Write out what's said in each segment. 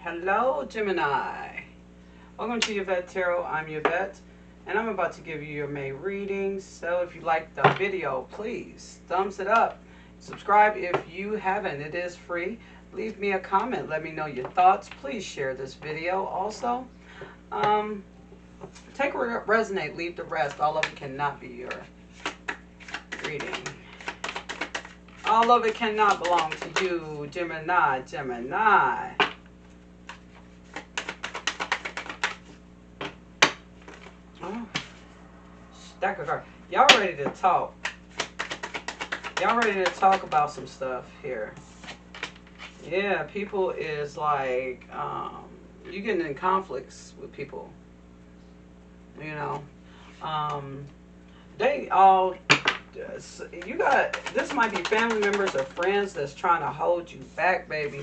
Hello, Gemini. Welcome to Yvette Tarot. I'm Yvette, and I'm about to give you your May readings. So if you like the video, please thumbs it up. Subscribe if you haven't. It is free. Leave me a comment. Let me know your thoughts. Please share this video. Also, take what resonate. Leave the rest. All of it cannot be your reading. All of it cannot belong to you, Gemini. Gemini. Oh, stack of cards. Y'all ready to talk? Y'all ready to talk about some stuff here? Yeah, people is like, you getting in conflicts with people. You know, they all, you got, this might be family members or friends that's trying to hold you back, baby.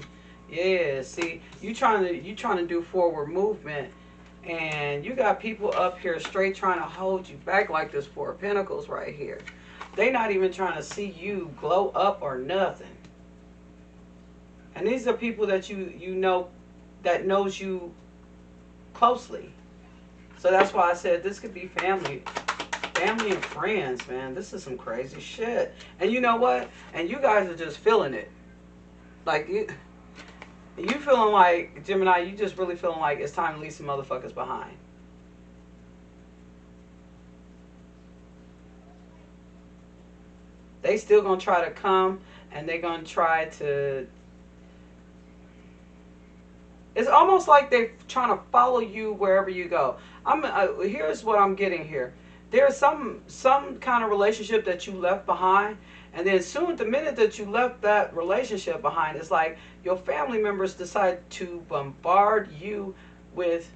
Yeah, see, you trying to do forward movement, and you got people up here straight trying to hold you back, like this Four of Pentacles right here. They not even trying to see you glow up or nothing. And these are people that you know, that knows you closely. So that's why I said this could be family and friends, man. This is some crazy shit. And you know what? And you guys are just feeling it. Like you feeling like, Gemini, you just really feeling like it's time to leave some motherfuckers behind. They still gonna try to come, and they gonna try to, it's almost like they're trying to follow you wherever you go. Here's what I'm getting here. There's some kind of relationship that you left behind, and then soon, the minute that you left that relationship behind, it's like your family members decide to bombard you with,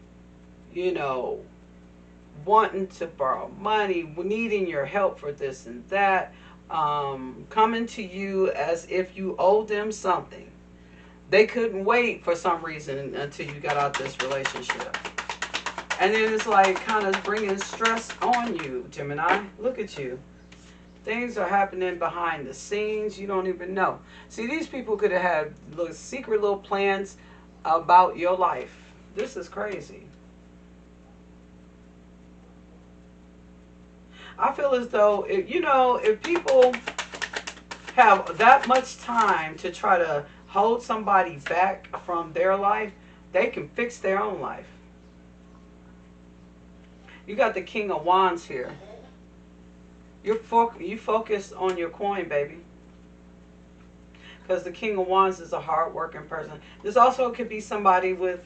you know, wanting to borrow money, needing your help for this and that, coming to you as if you owe them something. They couldn't wait for some reason until you got out this relationship. And then it's like kind of bringing stress on you, Gemini. Look at you. Things are happening behind the scenes. You don't even know. See, these people could have had secret little plans about your life. This is crazy. I feel as though, if people have that much time to try to hold somebody back from their life, they can fix their own life. You got the King of Wands here. You focus on your coin, baby. Because the King of Wands is a hard-working person. This also could be somebody with,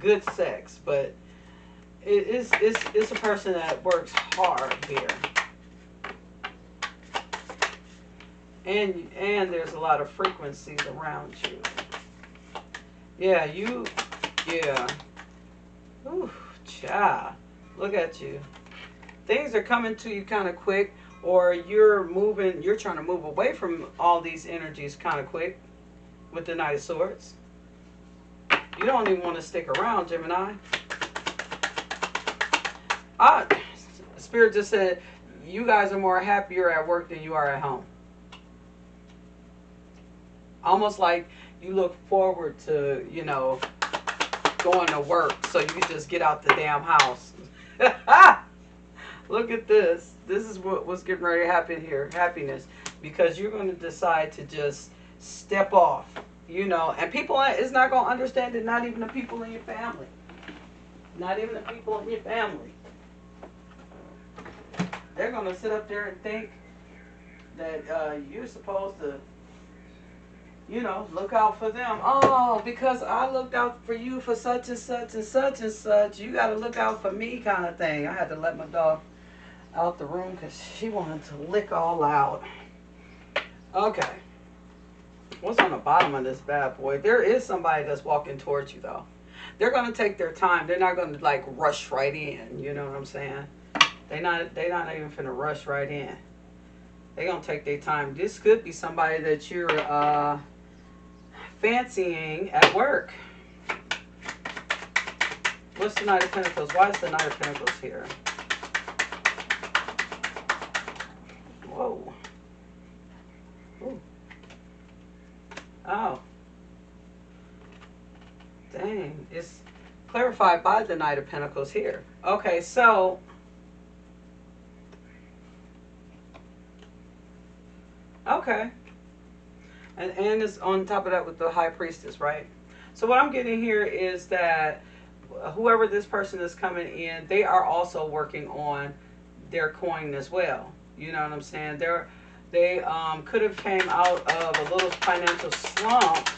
good sex. But it's a person that works hard here. And there's a lot of frequencies around you. Yeah. Ooh, child. Look at you. Things are coming to you kind of quick, or you're trying to move away from all these energies kind of quick with the Knight of Swords. You don't even want to stick around, Gemini. Spirit just said you guys are more happier at work than you are at home. Almost like you look forward to, going to work so you can just get out the damn house. Look at this. This is what's getting ready to happen here. Happiness. Because you're going to decide to just step off. And people is not going to understand it. Not even the people in your family. Not even the people in your family. They're going to sit up there and think that you're supposed to, look out for them. Oh, because I looked out for you for such and such and such and such. You got to look out for me kind of thing. I had to let my dog out the room because she wanted to lick all out. Okay. What's on the bottom of this bad boy? There is somebody that's walking towards you, though. They're going to take their time. They're not going to, rush right in. You know what I'm saying? They're not even finna rush right in. They're going to take their time. This could be somebody that you're fancying at work. What's the Knight of Pentacles? Why is the Knight of Pentacles here? Whoa. Ooh. Oh. Dang, it's clarified by the Knight of Pentacles here. Okay, so okay, and it's on top of that with the High Priestess, right? So what I'm getting here is that whoever this person is coming in, they are also working on their coin as well. You know what I'm saying? They could have came out of a little financial slump,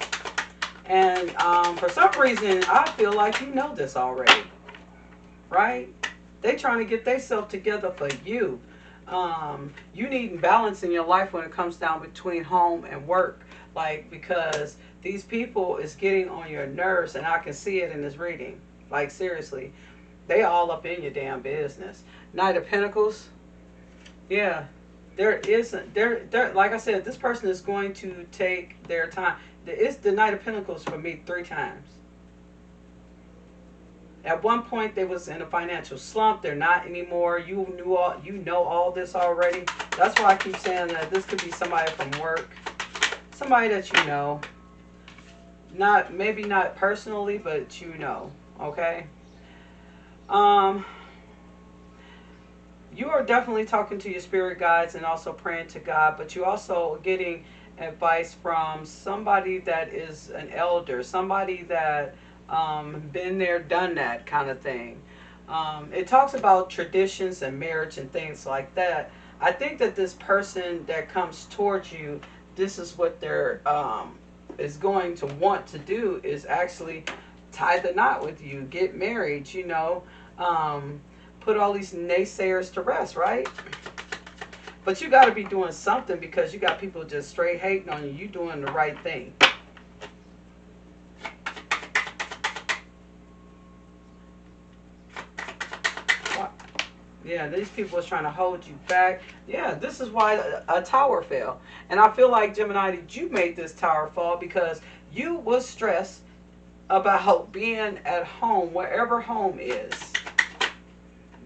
and for some reason, I feel like you know this already, right? They trying to get themselves together for you. You need balance in your life when it comes down between home and work, like, because these people is getting on your nerves, and I can see it in this reading. Like, seriously, they all up in your damn business. Knight of Pentacles, yeah, there isn't there. Like I said, this person is going to take their time. It's the Knight of Pentacles for me 3 times. At one point, they was in a financial slump. They're not anymore. You know all this already. That's why I keep saying that this could be somebody from work, somebody that you know. Not maybe not personally, but you know. Okay. Um, you are definitely talking to your spirit guides and also praying to God, but you also getting advice from somebody that is an elder, somebody that been there, done that kind of thing. It talks about traditions and marriage and things like that. I think that this person that comes towards you, this is what they're is going to want to do, is actually tie the knot with you, get married, you know, put all these naysayers to rest, right? But you got to be doing something, because you got people just straight hating on you. You doing the right thing. Yeah, these people are trying to hold you back. Yeah, this is why a tower fell. And I feel like, Gemini, that you made this tower fall because you was stressed about being at home, wherever home is.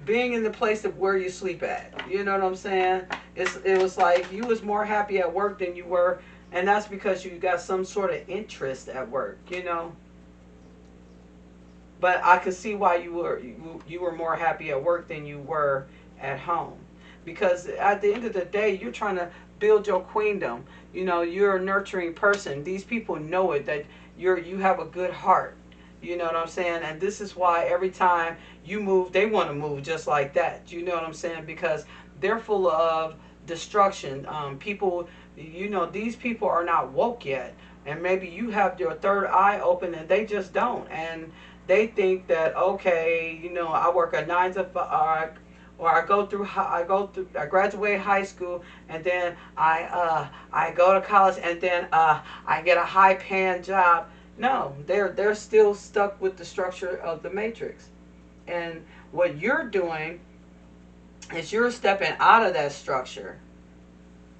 Being in the place of where you sleep at. You know what I'm saying? It was like you was more happy at work than you were, and that's because you got some sort of interest at work, you know. But I could see why you were more happy at work than you were at home, because at the end of the day, you're trying to build your queendom. You know, you're a nurturing person. These people know it, that you have a good heart. You know what I'm saying? And this is why every time you move, they want to move just like that. You know what I'm saying? Because they're full of destruction. People, you know, these people are not woke yet. And maybe you have your third eye open and they just don't. And they think that, okay, you know, I work a 9 to 5, or I graduate high school, and then I go to college, and then I get a high paying job. No, they're still stuck with the structure of the matrix. And what you're doing is you're stepping out of that structure.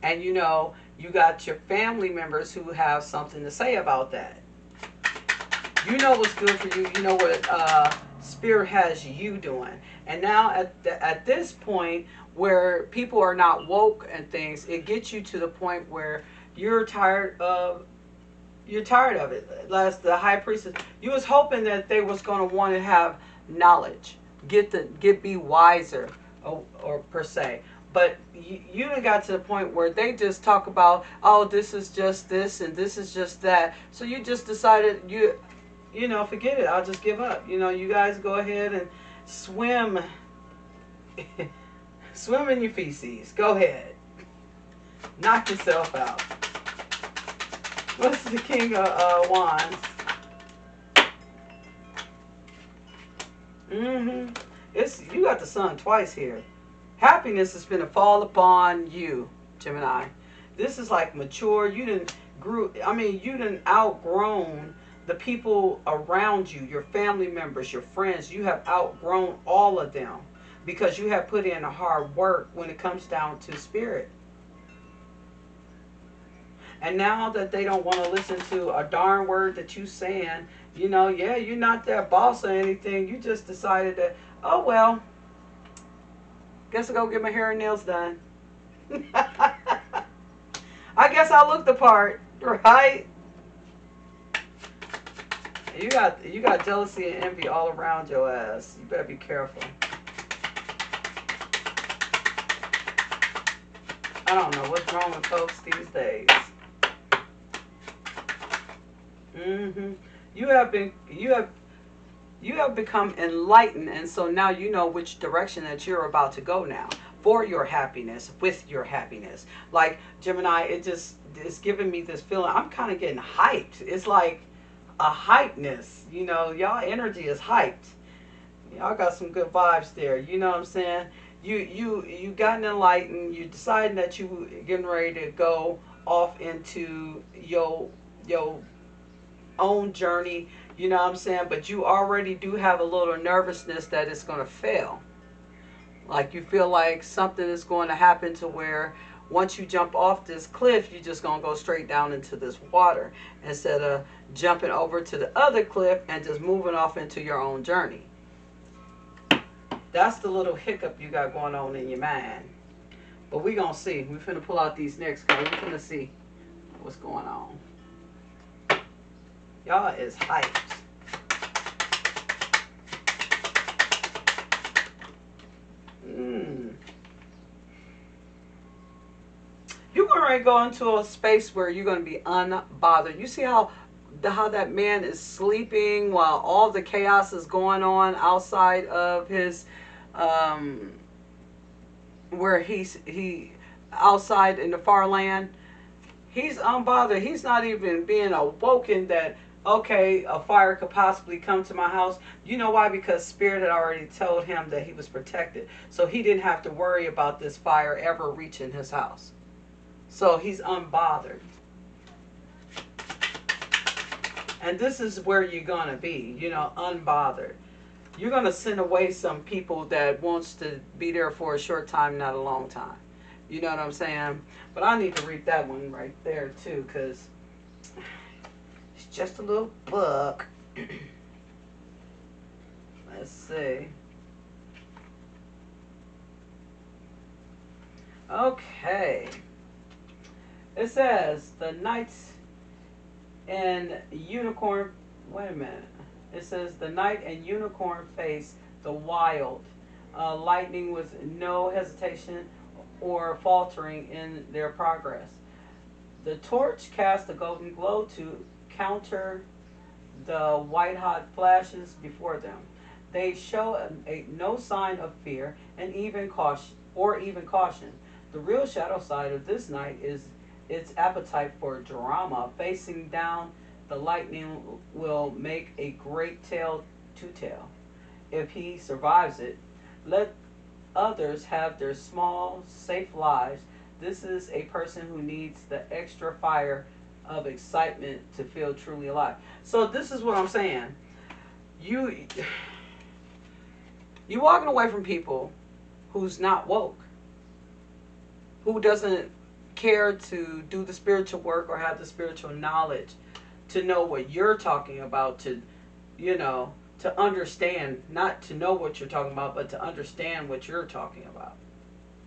And you know, you got your family members who have something to say about that. You know what's good for you. You know what Spirit has you doing. And now at this point where people are not woke and things, it gets you to the point where you're tired of it. Last, the High Priestess, you was hoping that they was going to want to have knowledge, be wiser, or per se. But you done got to the point where they just talk about, oh, this is just this and this is just that. So you just decided, you know, forget it. I'll just give up. You know, you guys go ahead and swim. Swim in your feces. Go ahead. Knock yourself out. What's the King of Wands? You got the Sun twice here. Happiness is going to fall upon you, Gemini. This is like mature. You didn't outgrown the people around you, your family members, your friends. You have outgrown all of them because you have put in a hard work when it comes down to spirit. And now that they don't want to listen to a darn word that you saying, you know, yeah, you're not their boss or anything. You just decided that, oh, well, guess I'll go get my hair and nails done. I guess I look the part, right? You got jealousy and envy all around your ass. You better be careful. I don't know what's wrong with folks these days. Hmm. You have become enlightened, and so now you know which direction that you're about to go now for your happiness, with your happiness. Like Gemini, it's giving me this feeling. I'm kind of getting hyped. It's like a hypeness. Y'all energy is hyped. Y'all got some good vibes there. You know what I'm saying? You gotten enlightened. You deciding that you getting ready to go off into your own journey. You know what I'm saying? But you already do have a little nervousness that it's going to fail. Like you feel like something is going to happen to where once you jump off this cliff, you're just going to go straight down into this water instead of jumping over to the other cliff and just moving off into your own journey. That's the little hiccup you got going on in your mind. But we going to see. We're finna pull out these next cards. We're finna see what's going on. Y'all is hyped. You're going to go into a space where you're going to be unbothered. You see how that man is sleeping while all the chaos is going on outside of his where he outside in the far land. He's unbothered. He's not even being awoken that, okay, a fire could possibly come to my house. You know why? Because Spirit had already told him that he was protected. So he didn't have to worry about this fire ever reaching his house. So he's unbothered. And this is where you're going to be, unbothered. You're going to send away some people that wants to be there for a short time, not a long time. You know what I'm saying? But I need to read that one right there too, because it's just a little book. Let's see. Okay. It says the knights and unicorn. Wait a minute. It says the knight and unicorn face the wild lightning with no hesitation or faltering in their progress. The torch casts a golden glow to counter the white-hot flashes before them. They show no sign of fear and even caution. The real shadow side of this knight is its appetite for drama. Facing down, the lightning will make a great tale to tell. If he survives it, let others have their small, safe lives. This is a person who needs the extra fire of excitement to feel truly alive. So this is what I'm saying. You walking away from people who's not woke, who doesn't care to do the spiritual work or have the spiritual knowledge to know what you're talking about, to understand, not to know what you're talking about, but to understand what you're talking about.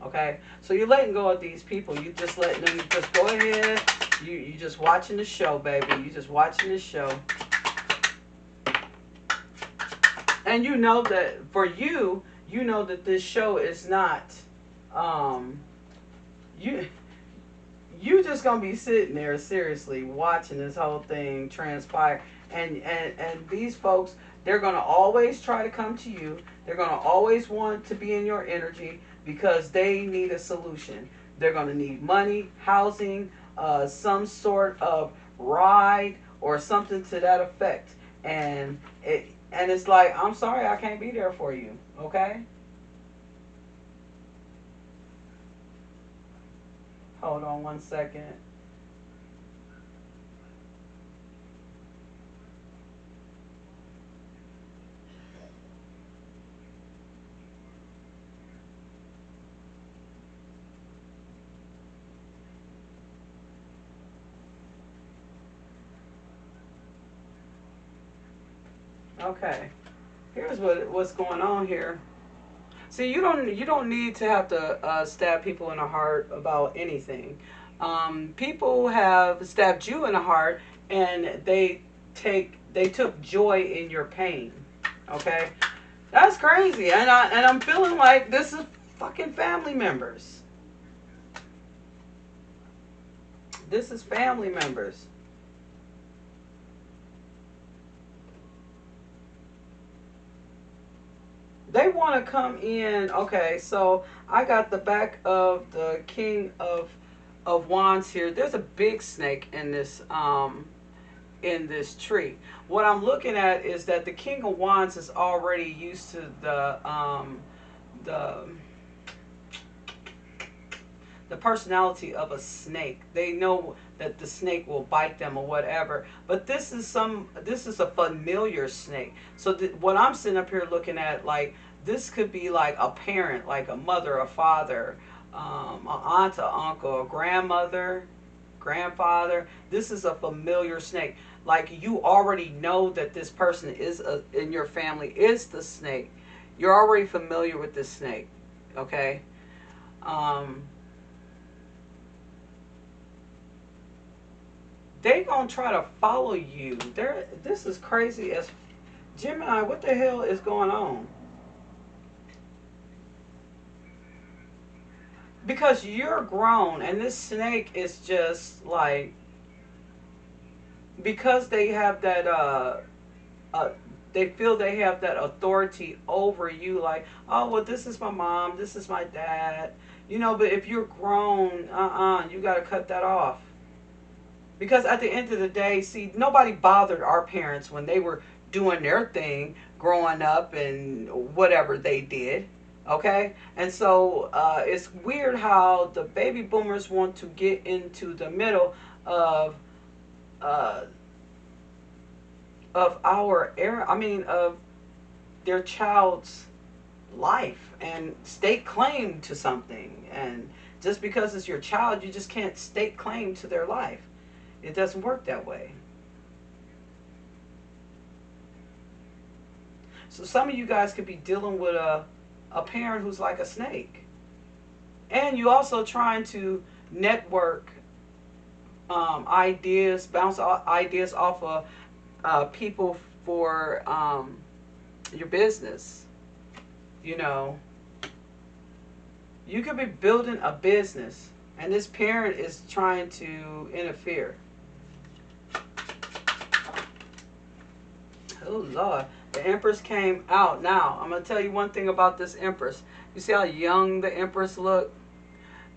Okay? So you're letting go of these people. You just letting them just go ahead. You just watching the show, baby. You just watching the show. And you know that for you, you know that this show is not you just gonna be sitting there seriously watching this whole thing transpire, and these folks, they're gonna always try to come to you. They're gonna always want to be in your energy because they need a solution. They're gonna need money, housing, some sort of ride or something to that effect, and it's like, I'm sorry, I can't be there for you. Okay. Hold on one second. Okay. Here's what's going on here. See, you don't need to have to stab people in the heart about anything. People have stabbed you in the heart, and they they took joy in your pain. Okay? That's crazy. And I'm feeling like this is fucking family members. This is family members. They want to come in. Okay, so I got the back of the King of Wands here. There's a big snake in this tree. What I'm looking at is that the King of Wands is already used to the the personality of a snake. They know that the snake will bite them or whatever. But this is a familiar snake. So what I'm sitting up here looking at, like, this could be like a parent, like a mother, a father, an aunt, an uncle, a grandmother, grandfather. This is a familiar snake. Like, you already know that this person in your family is the snake. You're already familiar with this snake. Okay. They gonna try to follow you. This is crazy as Gemini. What the hell is going on? Because you're grown, and this snake is just like, because they have that they feel they have that authority over you. Like, oh well, this is my mom, this is my dad, you know. But if you're grown, you got to cut that off. Because at the end of the day, see, nobody bothered our parents when they were doing their thing growing up and whatever they did. Okay? And so it's weird how the baby boomers want to get into the middle of uh, our era, of their child's life and stake claim to something. And just because it's your child, you just can't stake claim to their life. It doesn't work that way. So some of you guys could be dealing with a parent who's like a snake. And you also trying to network ideas, bounce ideas off of people for your business. You know, you could be building a business, and this parent is trying to interfere. Oh Lord, the Empress came out. Now, I'm going to tell you one thing about this Empress. You see how young the Empress look?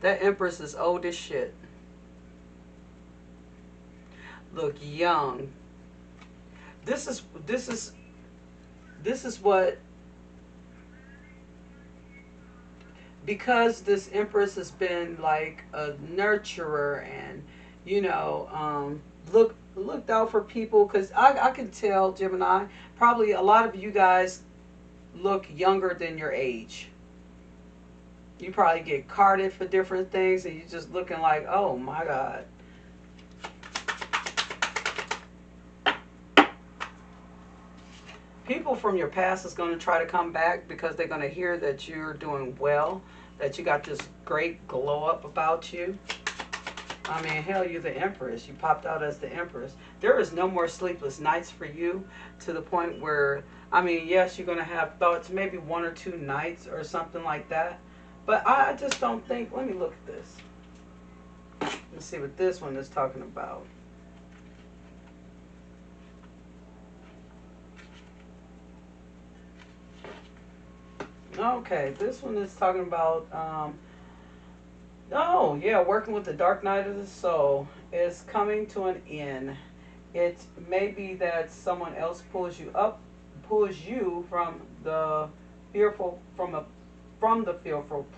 That Empress is old as shit. Look young. This is what, because this Empress has been like a nurturer and, you know, looked out for people. Because I can tell, Gemini, probably a lot of you guys look younger than your age. You probably get carded for different things and you're just looking like, oh my God. People from your past is going to try to come back because they're going to hear that you're doing well, that you got this great glow up about you. I mean, hell, you're the Empress. You popped out as the Empress. There is no more sleepless nights for you, to the point where, I mean, yes, you're going to have thoughts, maybe 1 or 2 nights or something like that. But I just don't think, let me look at this. Let's see what this one is talking about. Okay, this one is talking about, oh, yeah, working with the dark night of the soul is coming to an end. It may be that someone else pulls you from the fearful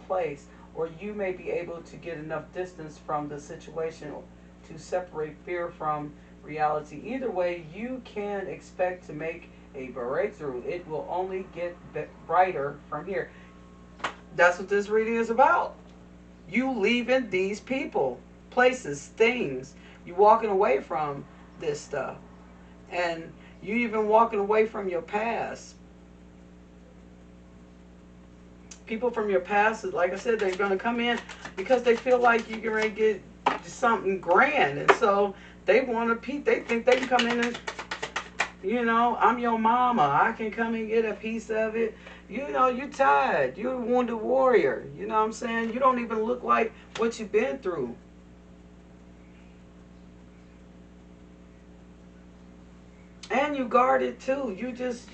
place, or you may be able to get enough distance from the situation to separate fear from reality. Either way, you can expect to make a breakthrough. It will only get brighter from here. That's what this reading is about. You leaving these people, places, things. You walking away from this stuff. And you even walking away from your past. People from your past, like I said, they're going to come in because they feel like you're going to get something grand. And so they want to, they think they can come in and You know, I'm your mama. I can come and get a piece of it. You know, you tired. You're a wounded warrior. You know what I'm saying? You don't even look like what you've been through. And you guarded too. You just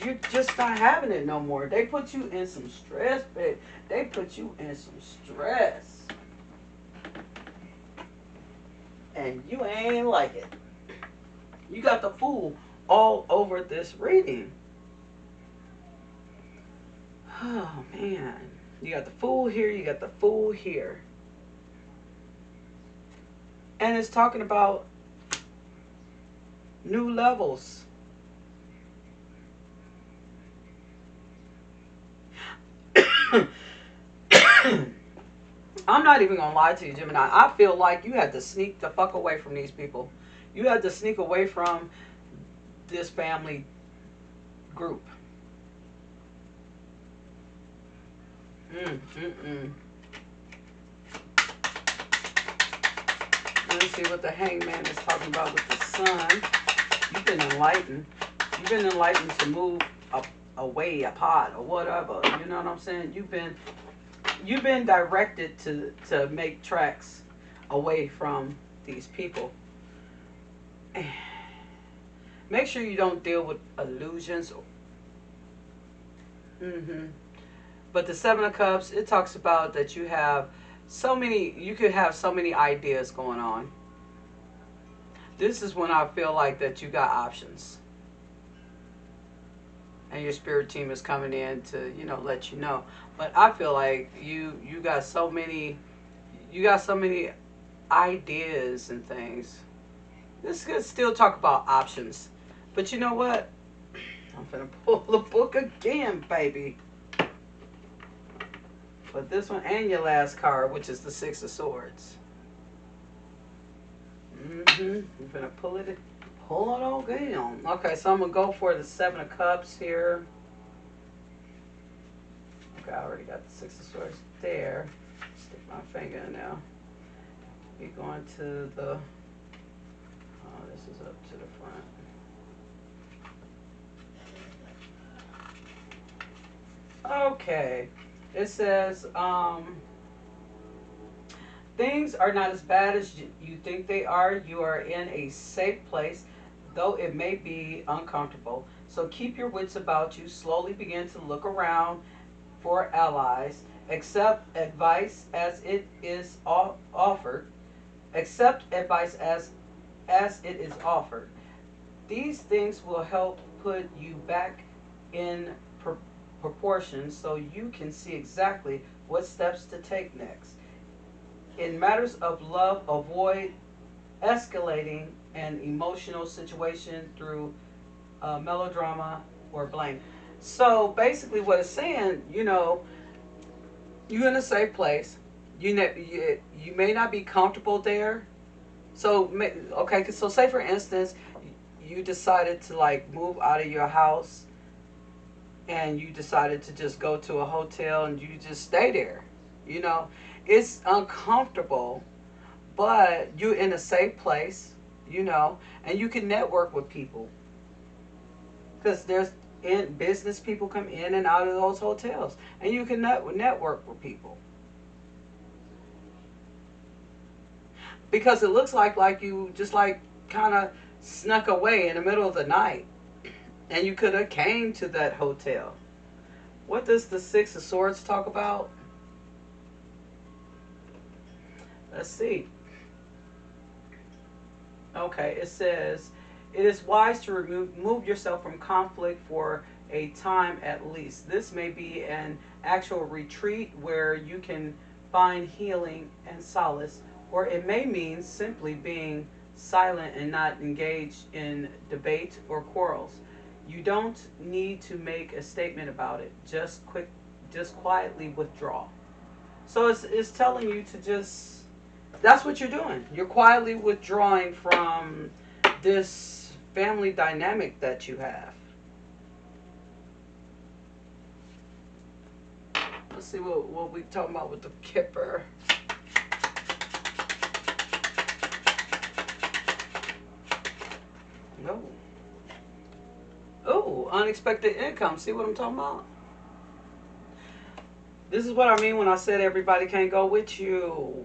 not having it no more. They put you in some stress, babe. They put you in some stress. And you ain't like it. You got the fool all over this reading. Oh man. You got the fool here, you got the fool here. And it's talking about new levels. I'm not even gonna lie to you, Gemini. I feel like you had to sneak the fuck away from these people. You had to sneak away from this family group. Mm, mm, mm. Let's see what the hangman is talking about with the sun. You've been enlightened. You've been enlightened to move away, apart, or whatever. You know what I'm saying? You've been directed to make tracks away from these people. Make sure you don't deal with illusions. Mm-hmm. But the Seven of Cups, it talks about that you have you could have so many ideas going on. This is when I feel like that you got options. And your spirit team is coming in to, let you know. But I feel like you got so many ideas and things. This could still talk about options. But you know what? I'm gonna pull the book again, baby. But this one and your last card, which is the Six of Swords. I'm gonna pull it on down. Okay, so I'm gonna go for the Seven of Cups here. Okay, I already got the Six of Swords there. Stick my finger in now. We're going to the. Oh, this is up to the front. Okay. It says, things are not as bad as you think they are. You are in a safe place, though it may be uncomfortable. So keep your wits about you. Slowly begin to look around for allies. Accept advice as it is offered. Accept advice as it is offered. These things will help put you back in proportion so you can see exactly what steps to take next. In matters of love, avoid escalating an emotional situation through melodrama or blame. So basically, what it's saying, you're in a safe place. You may not be comfortable there. So okay, so say for instance, you decided to like move out of your house and you decided to just go to a hotel and you just stay there. It's uncomfortable, but you're in a safe place, and you can network with people. Because there's business people come in and out of those hotels, and you can network with people. Because it looks like you just like kind of snuck away in the middle of the night, and you could have came to that hotel. What does the Six of Swords talk about? Let's see. Okay, it says, it is wise to remove yourself from conflict for a time at least. This may be an actual retreat where you can find healing and solace, or it may mean simply being silent and not engaged in debate or quarrels. You don't need to make a statement about it. Just quietly withdraw. So it's telling you to just, that's what you're doing. You're quietly withdrawing from this family dynamic that you have. Let's see what we talking about with the Kipper. No. Ooh, unexpected income. See what I'm talking about? This is what I mean when I said everybody can't go with you.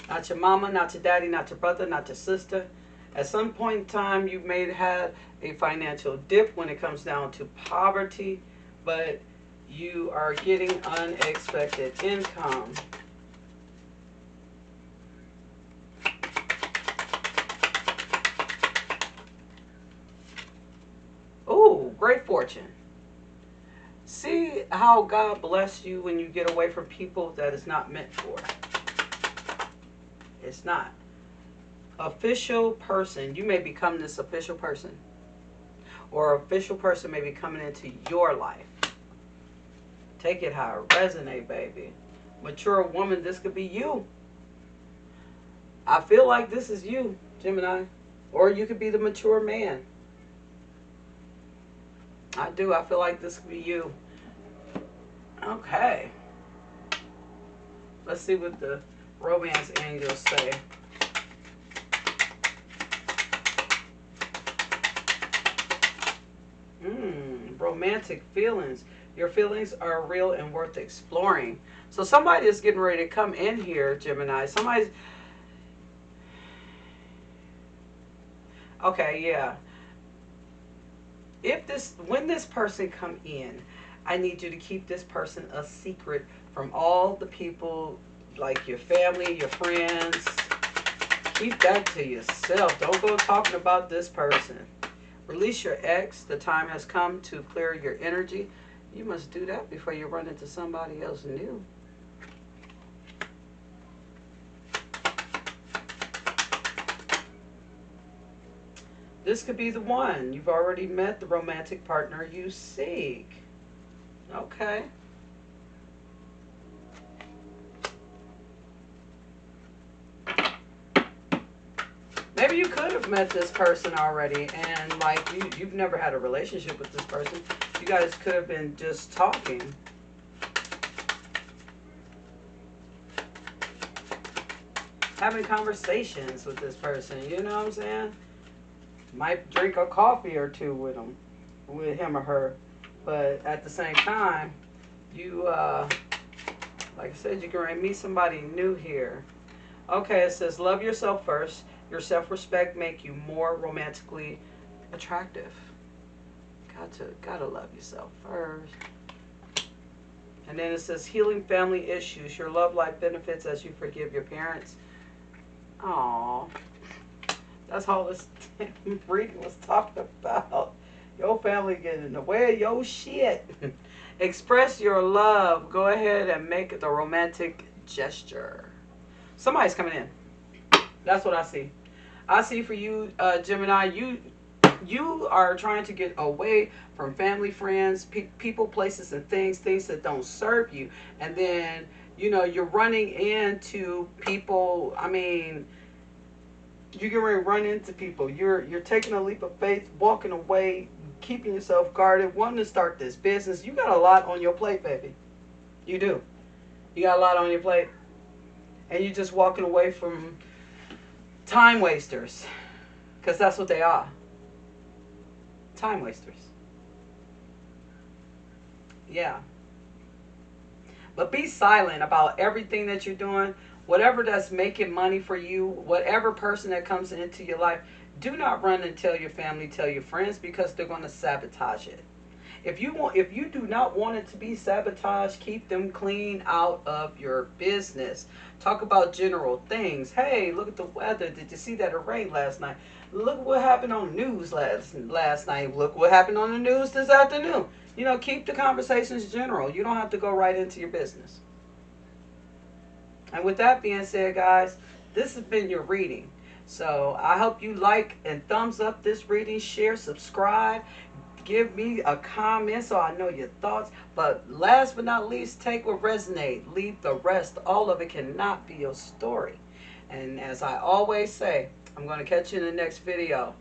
Not your mama, not your daddy, not your brother, not your sister. At some point in time, you may have had a financial dip when it comes down to poverty, but you are getting unexpected income. Ooh, great fortune. See how God bless you when you get away from people that is not meant for. It's not. Official person. You may become this official person. Or official person may be coming into your life. Take it how it resonate, baby. Mature woman, this could be you. I feel like this is you, Gemini. Or you could be the mature man. I do. I feel like this could be you. Okay. Let's see what the romance angels say. Romantic feelings. Your feelings are real and worth exploring. So somebody is getting ready to come in here, Gemini. Somebody's... Okay, yeah. When this person come in, I need you to keep this person a secret from all the people, like your family, your friends. Keep that to yourself. Don't go talking about this person. Release your ex. The time has come to clear your energy. You must do that before you run into somebody else new. This could be the one. You've already met the romantic partner you seek. Okay. Maybe you could have met this person already, and like you've never had a relationship with this person. You guys could have been just talking. Having conversations with this person, you know what I'm saying? Might drink a coffee or two with him or her. But at the same time, you, like I said, you can meet somebody new here. Okay, it says, love yourself first. Your self-respect make you more romantically attractive. Gotta love yourself first. And then it says, healing family issues. Your love life benefits as you forgive your parents. Aww. That's all this reading was talking about. Your family getting in the way of your shit. Express your love. Go ahead and make the romantic gesture. Somebody's coming in. That's what I see. I see for you, Gemini, you are trying to get away from family, friends, people, places, and things that don't serve you. And then, you know, you're running into people. I mean, you're going to run into people. You're taking a leap of faith, walking away, keeping yourself guarded, wanting to start this business. You got a lot on your plate, baby. You do. You got a lot on your plate. And you're just walking away from time wasters. Because that's what they are. Time wasters. Yeah. But be silent about everything that you're doing. Whatever that's making money for you, whatever person that comes into your life, do not run and tell your family, tell your friends, because they're going to sabotage it. If you do not want it to be sabotaged, keep them clean out of your business. Talk about general things. Hey, look at the weather. Did you see that it rained last night? Look what happened on the news last night. Look what happened on the news this afternoon. You know, keep the conversations general. You don't have to go right into your business. And with that being said, guys, this has been your reading. So I hope you like and thumbs up this reading, share, subscribe, give me a comment so I know your thoughts. But last but not least, take what resonates, leave the rest. All of it cannot be your story. And as I always say, I'm going to catch you in the next video.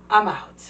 I'm out.